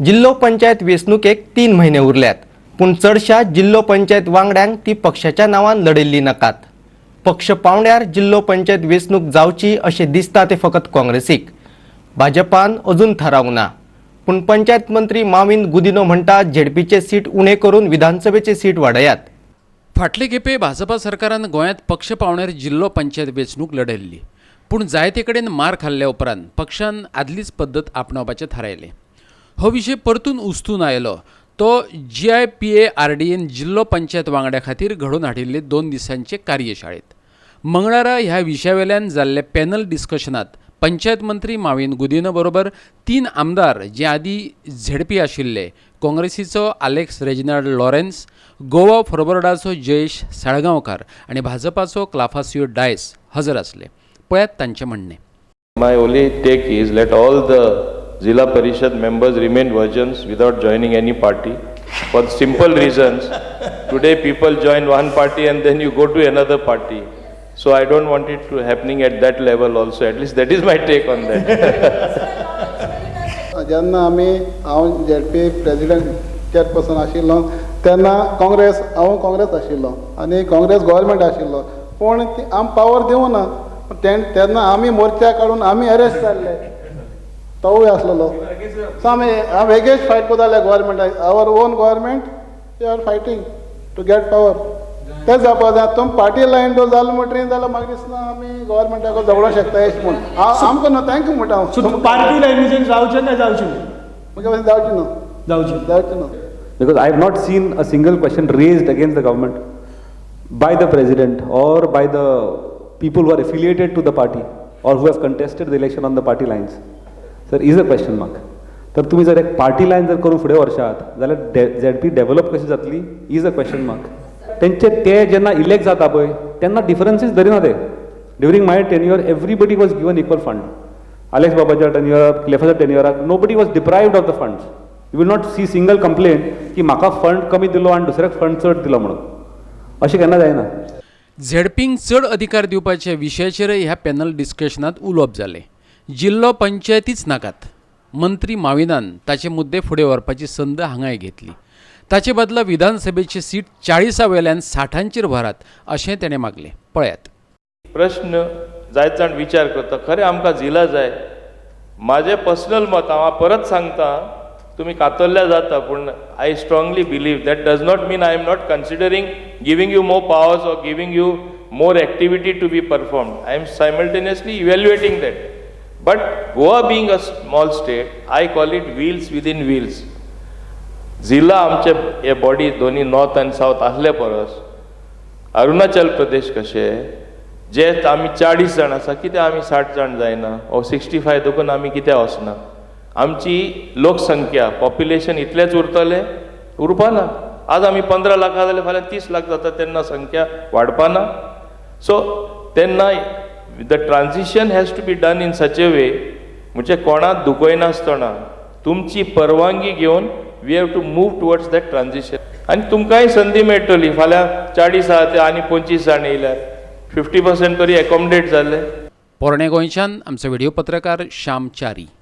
जिल्लो पंचायत वेंचणुकेक 3 महिने उरल्यात, पूण चडशा जिल्लो पंचायत वांगड्यांक ती पक्षाच्या नांवान लढयल्ली नाकात। पक्ष पावण्यार जिल्लो पंचायत वेंचणूक जावची अशें दिसता ते फकत काँग्रेसीक। भाजपान अजून थारावंक ना, पूण पंचायत मंत्री माविन गुदिनो म्हणटा झेडपीचे सीट उणे करून विधानसभेचे सीट वाडयात। फाटले खेपे भाजपा सरकारान गोंयांत पक्ष पावण्यार जिल्लो पंचायत वेंचणूक लढयल्ली, पूण जायते कडेन मार खाल्ल्या उपरांत पक्षान आदलीच पद्दत आपणावपाचें थारायलें। हो विशय परतून उस्तून आयलो तो GIPARDAन जिल्लो पंचायत वांगड्या खातीर घडोवन हाडिल्ले 2 दिसांचे कार्यशाळेत। मंगळारा ह्या विशयावेल्यान जाल्ल्या पॅनल डिस्कशनात पंचायत मंत्री माविन गुदिनो बरोबर 3 आमदार जे आदी झेडपी आशिल्ले, काँग्रेसीचो आलेक्स रेजिनाल्ड लॉरेन्स, गोवा फॉरवर्डाचो जयेश साळगांवकार आनी भाजपाचो क्लाफासियो डायस हजर आसले। पळयात तांचें म्हणणें। My only take is let all the Zilla Parishad members remain virgins without joining any party for simple reasons. Today people join one party and then you go to another party. So I don't want it to happening at that level also. At least that is my take on that. जेन्ना आमी हांव ZP president chairperson आशिल्लो तेन्ना हांव काँग्रेस आशिल्लो आनी Congress government आशिल्लो, पूण आमी पावर दिवं ना। तेन्ना आमी मोर्चा काडून आमी अरेस्ट जाल्ले, तोवूय आसलेलो। सो आमी एगेन्स्ट फायट कोताले गव्हर्मेंटाक, our own government we are fighting to get power. तेच जावपाक जाय। तुम पार्टी लायन जर जालो म्हणटरी जाल्यार म्हाका दिसना आमी गव्हर्मेंटाक झगडोंक शकता अशें म्हूण आमकां न्हू थँक्यू म्हणटा हांव। पार्टी लायनीचेर जावचें ना जावचें म्हणजे जावचें न्हू जावचें न्हू। Because I have not seen a single question raised against the government by the president or by the people who are affiliated to the party or who have contested the election on the party lines. Sir, is a question mark. तर तुम्ही जर एक party lion जर करून फुडें व्हरशात जाल्यार ZP develop कशी जातली इज अ क्वेश्चन मार्क। तेंचे ते जेन्ना इलेक्ट जाता पळय तेन्ना डिफरन्सीस धरिना ते। During my tenure everybody was given equal fund. Alex बाबाच्या टेन्युअराक, क्लेफाच्या टेन्युअराक nobody was deprived of the funds. You will not see single complain की म्हाका फंड कमी दिलो आनी दुसऱ्याक फंड चड दिलो म्हणून, अशें केन्ना जायना। झेडपींक चड अधिकार दिवपाच्या विशयाचेरय ह्या पॅनल डिस्कशनात उलोवप जालें। जिल्लो पंचायतीच नाकात। मंत्री माविनान ताचे मुद्दे फुडें व्हरपाची संद हांगाय घेतली। ताचे बदला विधानसभेची सीट 40 वेल्यान 60 व्हरात अशें तेणें मागलें। पळयात। प्रश्न जायत जाण विचार करता खरें आमकां जिल्ला जाय। माझे पर्सनल मत हांव परत सांगता, तुम्ही कातरल्या जाता, पूण I strongly believe that does not mean I am not considering giving you more powers or giving you more activity to be performed. I am simultaneously evaluating that. But Goa being a small state, I call it wheels within wheels. जिल्हा आमचे हे body दोन्ही north आनी south आसले परस अरुणाचल प्रदेश कशे जे आमी 40 जाण आसा, कितें आमी 60 जाण जायना ओ 65 देखून आमी कित्याक वचना? आमची लोकसंख्या पॉप्युलेशन इतलेच उरतले? उरपाना। आज आमी 15 लाख जाल्यार फाल्यां 30 लाख जाता तेन्ना संख्या वाडपाना। सो तेन्ना the transition has to be done in such a way, म्हणजे कोणाक दुखयनासतना तुमची परवानगी घेवन we have to move towards that transition. आनी तुमकांय संदी मेळटली, फाल्यां 40 आहा ते आनी 25 जाण येयल्यार 50% तरी एकोमोडेट जाले। पोरणे गोंयच्यान आमचो व्हिडिओ पत्रकार श्याम च्यारी।